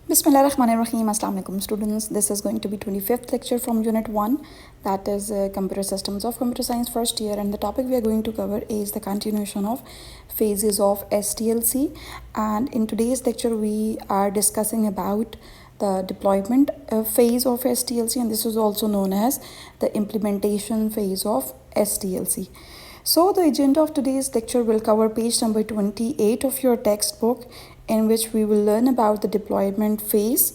Bismillahirrahmanirrahim. Assalamu alaikum students. This is going to be 25th lecture from unit 1, that is computer systems of computer science first year, and the topic we are going to cover is the continuation of phases of STLC. And in today's lecture we are discussing about the deployment phase of STLC, and this is also known as the implementation phase of STLC. So the agenda of today's lecture will cover page number 28 of your textbook, in which we will learn about the deployment phase,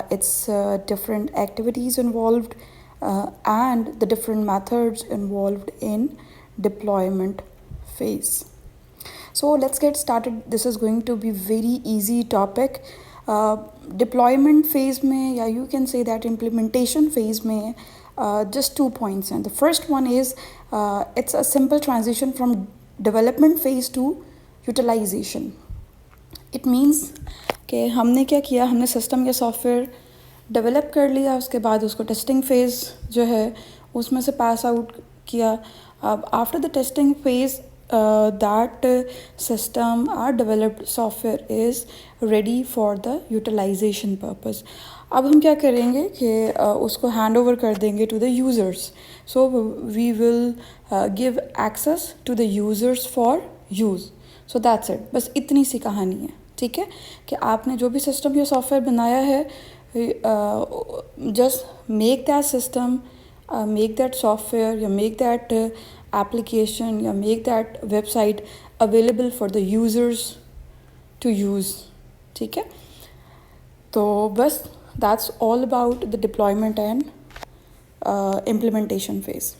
its different activities involved, and the different methods involved in deployment phase. So let's get started. This is going to be very easy topic. Deployment phase में, या you can say that implementation phase में, just 2 points. And the first one is it's a simple transition from development phase to utilization. It means कि हमने क्या किया, हमने system या software develop कर लिया, उसके बाद उसको टेस्टिंग फेज़ जो है उसमें से पास आउट किया. अब after the testing phase that system or developed software is ready for the utilization purpose. अब हम क्या करेंगे कि उसको हैंड ओवर कर देंगे to the users. So we will give access to the users for use. So that's it. बस इतनी सी कहानी है, ठीक है, कि आपने जो भी सिस्टम या सॉफ्टवेयर बनाया है, just make that system, make that software या मेक दैट एप्लीकेशन या make that website available for the users to use. ठीक है, तो बस that's all about the deployment and implementation phase.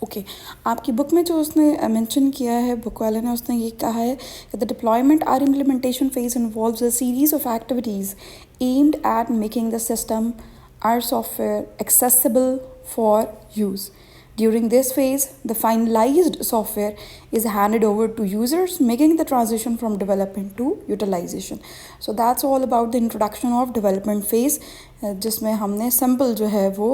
Okay, आपकी बुक में जो उसने मेंशन किया है, बुक वाले ने, उसने ये कहा है कि the deployment or implementation phase involves a series of activities aimed at making the system or software accessible for use. During this phase, the finalized software is handed over to users, making the transition from development to utilization. So that's all about the introduction of development phase, जिसमें हमने simple जो है वो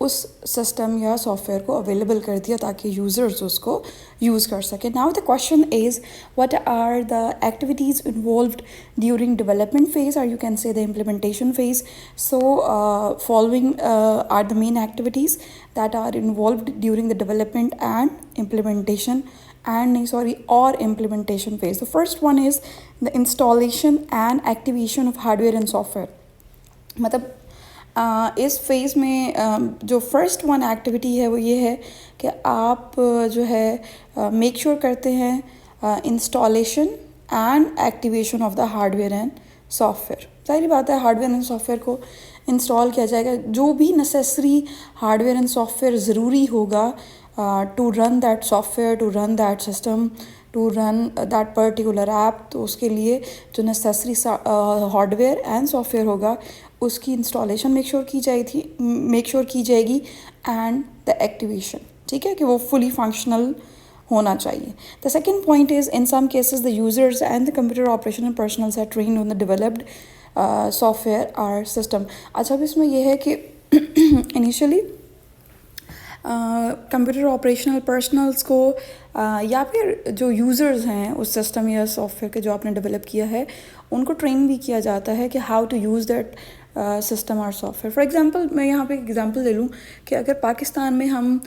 उस system या software को available कर दिया ताकि यूज़र्स उसको यूज़ कर सकें. Now the question is, what are the activities involved during development phase, और you can say the implementation phase. So following are the main activities that are involved during the development and implementation or implementation phase. The first one is the installation and activation of hardware and software. मतलब इस phase में जो first one activity है वो ये है कि आप जो है मेक श्योर करते हैं installation and activation of the hardware and software. जाहिर बात है, हार्डवेयर एंड सॉफ्टवेयर को इंस्टॉल किया जाएगा. जो भी नेसेसरी हार्डवेयर एंड सॉफ्टवेयर ज़रूरी होगा to run that software, to run that system, to run that particular app, तो उसके लिए जो नेसेसरी हार्डवेयर एंड सॉफ्टवेयर होगा उसकी इंस्टॉलेशन मेक श्योर की जाएगी एंड द एक्टिवेशन. ठीक है, कि वो फुली फंक्शनल होना चाहिए. The second point is, in some cases the users and the computer operational personnels are trained on the developed software or system. अच्छा, अब इसमें यह है कि इनिशियली कंप्यूटर ऑपरेशनल पर्सनल्स को या फिर जो यूज़र्स हैं उस सिस्टम या सॉफ्टवेयर के जो आपने डेवलप किया है उनको ट्रेन भी किया जाता है कि how to use that system और सॉफ्टवेयर. फॉर एग्जांपल, मैं यहाँ पे एक एग्जांपल दे लूँ कि अगर पाकिस्तान में हम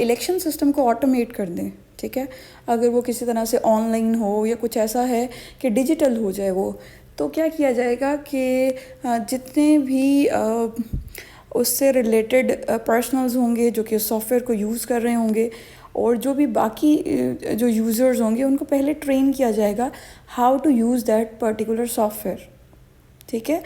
इलेक्शन सिस्टम को ऑटोमेट कर दें, ठीक है, अगर वो किसी तरह से ऑनलाइन हो या कुछ ऐसा है कि डिजिटल हो जाए वो, तो क्या किया जाएगा कि जितने भी उससे रिलेटेड पर्सनल्स होंगे जो कि सॉफ्टवेयर को यूज़ कर रहे होंगे और जो भी बाकी जो यूज़र्स होंगे उनको पहले ट्रेन किया जाएगा how to use that particular software. ठीक है,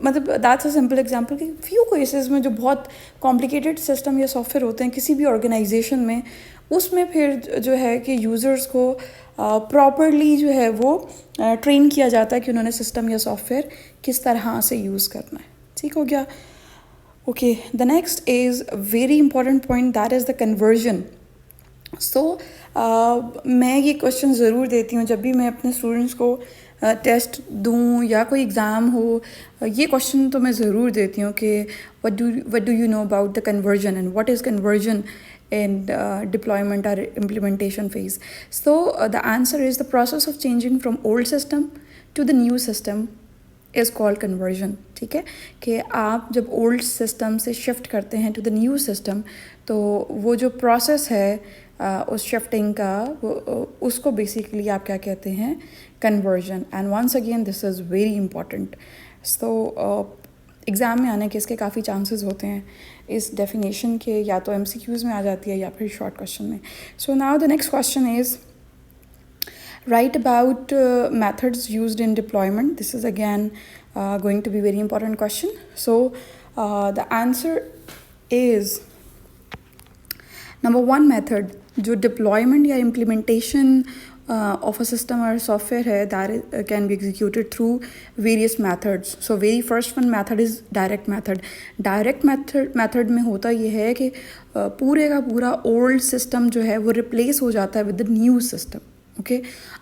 मतलब दैट्स अ सिंपल एग्जांपल कि फ्यू केसेस में जो बहुत कॉम्प्लिकेटेड सिस्टम या सॉफ्टवेयर होते हैं किसी भी ऑर्गेनाइजेशन में, उसमें फिर जो है कि यूज़र्स को प्रॉपरली जो है वो ट्रेन किया जाता है कि उन्होंने सिस्टम या सॉफ्टवेयर किस तरह से यूज़ करना है. ठीक हो गया. Okay, the next is very important point, that is the conversion. सो मैं ये क्वेश्चन ज़रूर देती हूँ जब भी मैं अपने स्टूडेंट्स को टेस्ट दूँ या कोई एग्ज़ाम हो, ये क्वेश्चन तो मैं ज़रूर देती हूँ कि what do you know about the conversion and what is conversion in deployment or implementation phase. So the answer is the process of changing from old system to the new system is called conversion. ठीक है, कि आप जब old system से shift करते हैं to the new system, तो वो जो प्रोसेस है उस शिफ्टिंग का, वो उसको बेसिकली आप क्या कहते हैं, conversion. And once again this is very important. So exam में आने के इसके काफ़ी चांसेस होते हैं इस डेफिनेशन के, या तो MCQs में आ जाती है या फिर शॉर्ट क्वेश्चन में। So now the next question is write about methods used in deployment. This is again going to be very important question. So the answer is number one method, जो deployment या implementation of a system or software है, that can be executed through various methods. So very first one method is direct method. Direct method में होता ये है कि पूरे का पूरा old system जो है वो replace हो जाता है with the new system. Okay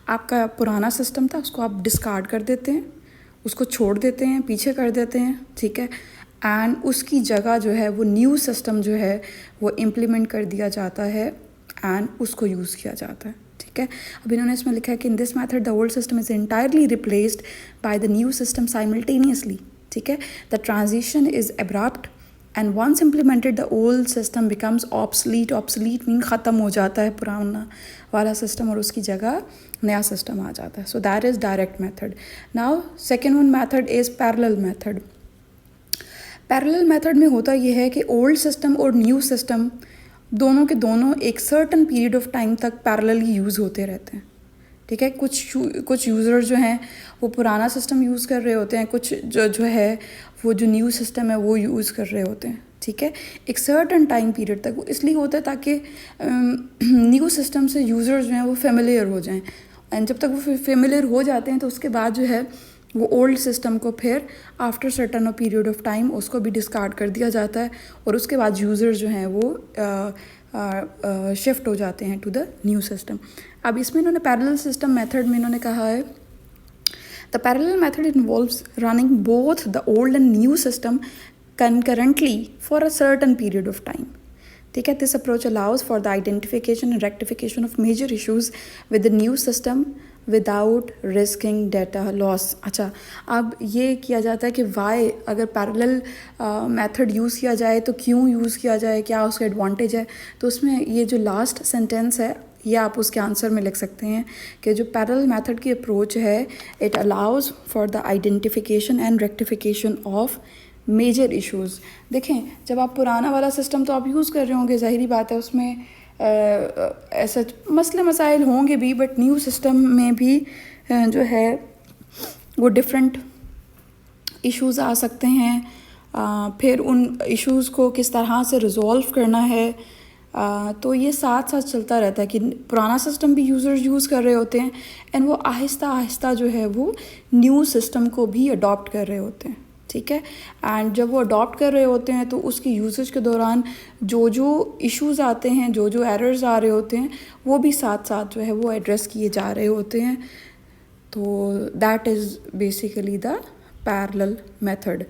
आपका पुराना सिस्टम था, उसको आप डिस्कार्ड कर देते हैं, उसको छोड़ देते हैं, पीछे कर देते हैं। ठीक है, एंड उसकी जगह जो है वो न्यू सिस्टम जो है वो इम्प्लीमेंट कर दिया जाता है एंड उसको यूज़ किया जाता है। ठीक है, अब इन्होंने इसमें लिखा है कि in this method the old system is entirely replaced by the new system simultaneously. ठीक है, the transition is abrupt and once implemented the old system becomes obsolete. Obsolete mean ख़त्म हो जाता है पुराना वाला सिस्टम और उसकी जगह नया सिस्टम आ जाता है। So that is direct method. Now second one method is parallel method. Parallel method में होता यह है कि ओल्ड सिस्टम और न्यू सिस्टम दोनों के दोनों एक सर्टन पीरियड ऑफ टाइम तक पैरेलली यूज़ होते रहते हैं। ठीक है, कुछ यूज़र जो हैं वो पुराना सिस्टम यूज़ कर रहे होते हैं, कुछ जो है वो जो न्यू सिस्टम है वो यूज़ कर रहे होते हैं। ठीक है, एक सर्टन टाइम पीरियड तक। वो इसलिए होता है ताकि न्यू सिस्टम से यूज़र्स जो हैं वो फेमिलियर हो जाएं, एंड जब तक वो फेमिलियर हो जाते हैं तो उसके बाद जो है वो ओल्ड सिस्टम को फिर after certain period of time उसको भी डिस्कार्ड कर दिया जाता है और उसके बाद यूज़र्स जो हैं वो शिफ्ट हो जाते हैं टू द न्यू सिस्टम। अब इसमें इन्होंने पैरेलल सिस्टम मेथड में इन्होंने कहा है the parallel method involves running both the old and new system concurrently for a certain period of time. ठीक है, this approach allows for the identification and rectification of major issues with the new system without risking data loss. अच्छा, अब ये किया जाता है कि why अगर parallel method यूज़ किया जाए तो क्यों यूज़ किया जाए, क्या उसका एडवांटेज है। तो उसमें ये जो लास्ट सेंटेंस है ये आप उसके आंसर में लिख सकते हैं कि जो पैरेलल मेथड की अप्रोच है it allows for the identification and rectification of major issues. देखें, जब आप पुराना वाला सिस्टम तो आप यूज़ कर रहे होंगे, ज़ाहिरी बात है उसमें ऐसा मसले मसाइल होंगे भी, बट न्यू सिस्टम में भी जो है वो डिफरेंट इश्यूज़ आ सकते हैं। फिर उन इश्यूज़ को किस तरह से रिज़ॉल्व करना है, तो ये साथ साथ चलता रहता है कि पुराना सिस्टम भी यूज़र्स यूज़ कर रहे होते हैं एंड वो आहिस्ता आहिस्ता जो है वो न्यू सिस्टम को भी अडॉप्ट कर रहे होते हैं। ठीक है, एंड जब वो अडॉप्ट कर रहे होते हैं तो उसकी यूजेज के दौरान जो जो इश्यूज़ आते हैं, जो जो एरर्स आ रहे होते हैं, वो भी साथ साथ जो है वो एड्रेस किए जा रहे होते हैं। तो that is basically the parallel method.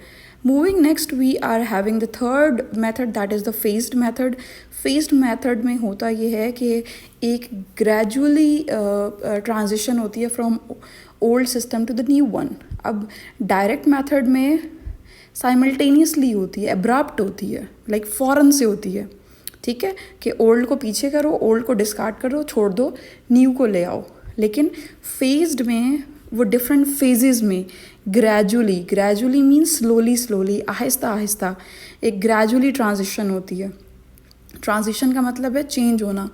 Moving next, we are having the third method, that is the phased method. Phased method में होता ये है कि एक gradually transition होती है from old system to the new one. अब direct method में simultaneously होती है, abrupt होती है, like फ़ौरन से होती है। ठीक है, कि old को पीछे करो, old को discard करो, छोड़ दो, new को ले आओ। लेकिन phased में वो डिफरेंट फेजेस में gradually means slowly Aahista Aahista एक ग्रेजुअली ट्रांजिशन होती है। ट्रांजिशन का मतलब है चेंज होना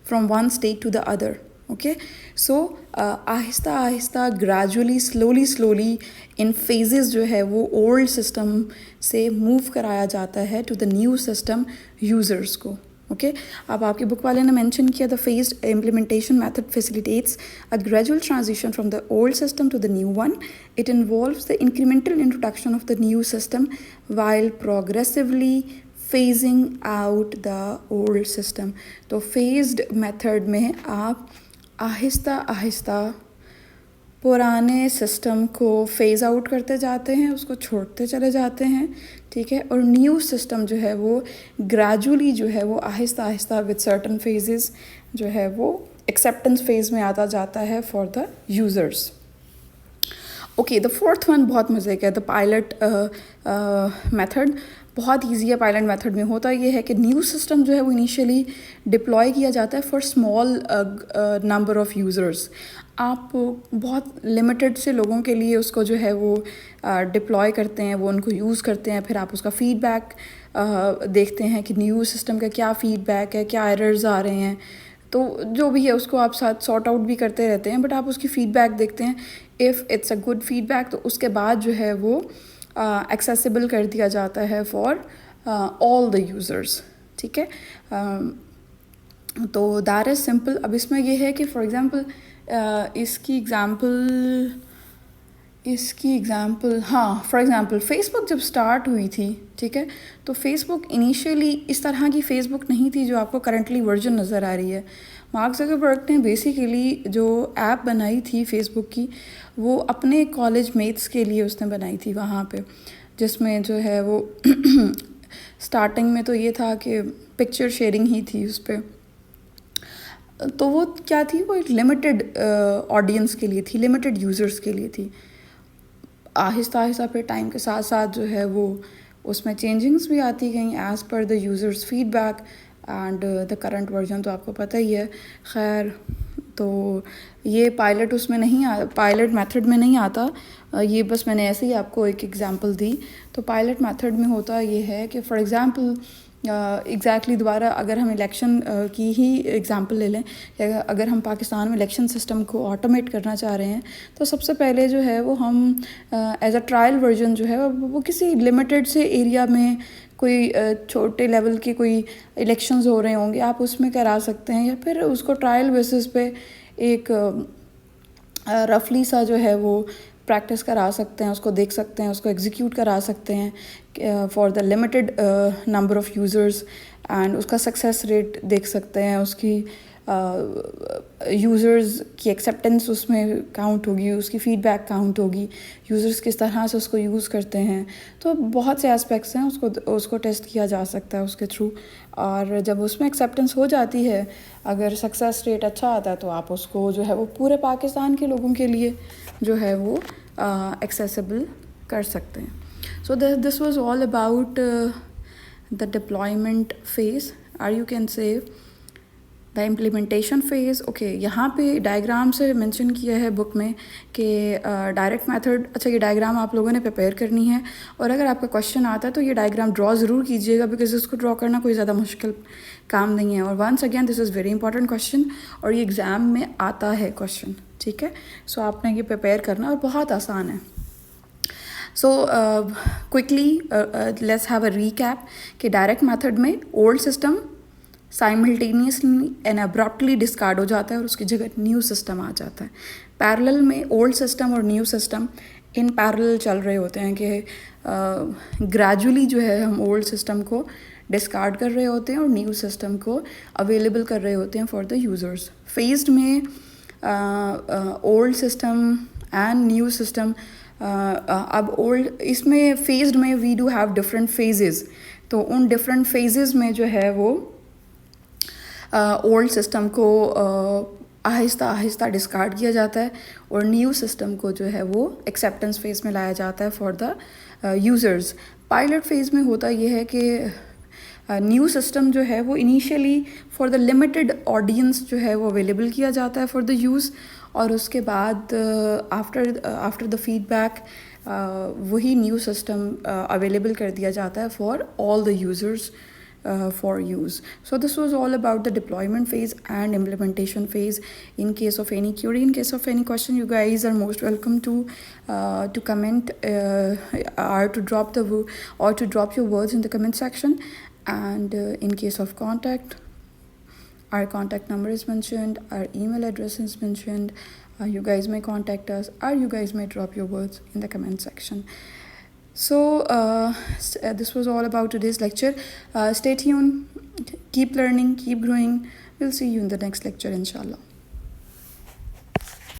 from one state to the other. Okay, so आहिस्ता आहिस्ता ग्रेजुअली स्लोली इन फेजेस जो है वो ओल्ड सिस्टम से मूव कराया जाता है to the new system users को। ओके, अब आपकी बुक वाले ने मेंशन किया the phased implementation method facilitates a gradual transition from the old system to the new one. It involves the incremental introduction of the new system while progressively phasing out the old system. तो phased method में आप आहिस्ता आहिस्ता पुराने system को phase out करते जाते हैं, उसको छोड़ते चले जाते हैं. ठीक है, और न्यू सिस्टम जो है वो ग्रेजुअली जो है वो Aahista Aahista with certain phases जो है वो एक्सेप्टेंस फेज़ में आता जाता है for the users. Okay, the fourth one बहुत मज़े का है, द पायलट मेथड। बहुत ईजी है पायलट मेथड में। होता ये है कि न्यू सिस्टम जो है वो इनिशियली डिप्लॉय किया जाता है for small number of users. आप बहुत लिमिटेड से लोगों के लिए उसको जो है वो डिप्लॉय करते हैं, वो उनको यूज़ करते हैं। फिर आप उसका फीडबैक देखते हैं कि न्यू सिस्टम का क्या फीडबैक है, क्या एरर्स आ रहे हैं। तो जो भी है उसको आप साथ सॉर्ट आउट भी करते रहते हैं, बट आप उसकी फ़ीडबैक देखते हैं। If it's a good feedback तो उसके बाद जो है वो एक्सेसिबल कर दिया जाता है फॉर ऑल द यूज़र्स। ठीक है, तो दैट इज़ सिंपल। अब इसमें ये है कि फॉर एग्ज़ाम्पल इसकी एग्ज़ाम्पल हाँ, फॉर एग्ज़ाम्पल फ़ेसबुक जब स्टार्ट हुई थी, ठीक है, तो फ़ेसबुक इनिशियली इस तरह की फ़ेसबुक नहीं थी जो आपको करंटली वर्जन नज़र आ रही है। मार्क ज़करबर्ग ने बेसिकली जो ऐप बनाई थी फ़ेसबुक की, वो अपने कॉलेज मेट्स के लिए उसने बनाई थी वहाँ पे, जिसमें जो है वो स्टार्टिंग में तो ये था कि पिक्चर शेयरिंग ही थी उस पर। तो वो क्या थी, वो एक लिमिटेड ऑडियंस के लिए थी, लिमिटेड यूज़र्स के लिए थी। आहिस्ता आहिस्ता फिर टाइम के साथ साथ जो है वो उसमें चेंजिंग्स भी आती गई as per the users feedback and the current version तो आपको पता ही है। खैर, तो ये पायलट उसमें नहीं पायलट मेथड में नहीं आता, ये बस मैंने ऐसे ही आपको एक एग्जांपल दी। तो पायलट मेथड में होता ये है कि फॉर एग्जांपल एग्जैक्टली दोबारा अगर हम इलेक्शन की ही एग्जांपल ले लें, अगर हम पाकिस्तान में इलेक्शन सिस्टम को ऑटोमेट करना चाह रहे हैं, तो सबसे पहले जो है वो हम एज अ ट्रायल वर्जन जो है वो किसी लिमिटेड से एरिया में कोई छोटे लेवल के कोई इलेक्शंस हो रहे होंगे, आप उसमें करा सकते हैं, या फिर उसको ट्रायल बेसिस पे एक रफली सा जो है वो प्रैक्टिस करा सकते हैं, उसको देख सकते हैं, उसको एग्जीक्यूट करा सकते हैं for the limited number of users, and उसका सक्सेस रेट देख सकते हैं, उसकी यूज़र्स की एक्सेप्टेंस उसमें काउंट होगी, उसकी फ़ीडबैक काउंट होगी, यूज़र्स किस तरह से उसको यूज़ करते हैं। तो बहुत से एस्पेक्ट्स हैं, उसको टेस्ट किया जा सकता है उसके थ्रू। और जब उसमें एक्सेप्टेंस हो जाती है, अगर सक्सेस रेट अच्छा आता है, तो आप उसको जो है वो पूरे पाकिस्तान के लोगों के लिए जो है वो एक्सेसिबल कर सकते हैं। So this was all about the deployment phase, और you can say the implementation phase. Okay, यहाँ पे डायग्राम से मेंशन किया है बुक में कि डायरेक्ट मेथड। अच्छा, ये डायग्राम आप लोगों ने प्रिपेयर करनी है, और अगर आपका क्वेश्चन आता है तो ये डायग्राम ड्रॉ ज़रूर कीजिएगा, बिकॉज इसको ड्रॉ करना कोई ज़्यादा मुश्किल काम नहीं है। और once again this is very important question, और ये एग्ज़ाम में आता है क्वेश्चन, ठीक है। सो आपने ये प्रिपेयर करना, और बहुत आसान है। So quickly let's have a recap कि डायरेक्ट मेथड में old system simultaneously and abruptly discard हो जाता है और उसकी जगह न्यू सिस्टम आ जाता है। पैरेलल में ओल्ड सिस्टम और न्यू सिस्टम इन पैरेलल चल रहे होते हैं कि ग्रेजुअली जो है हम ओल्ड सिस्टम को डिस्कार्ड कर रहे होते हैं और न्यू सिस्टम को अवेलेबल कर रहे होते हैं फॉर द यूज़र्स। फेज्ड में old system and new system, अब ओल्ड इसमें फेज्ड में we do have different phases, तो उन डिफरेंट फेजेस में जो है वो ओल्ड सिस्टम को आहिस्ता आहिस्ता डिस्कार्ड किया जाता है, और न्यू सिस्टम को जो है वो एक्सेप्टेंस फेज़ में लाया जाता है for the users. Pilot phase में होता ये है कि न्यू सिस्टम जो है वो initially for the limited audience जो है वो अवेलेबल किया जाता है फॉर द यूज़, और उसके बाद आफ्टर द फीडबैक वही न्यू सिस्टम अवेलेबल कर दिया जाता है for all the users for use. So this was all about the deployment phase and implementation phase. In case of any query, in case of any question, you guys are most welcome to comment or to drop your words in the comment section. And in case of contact, our contact number is mentioned, our email address is mentioned. You guys may contact us, or you guys may drop your words in the comment section. So this was all about today's lecture. Stay tuned, keep learning, keep growing. We'll see you in the next lecture, inshallah.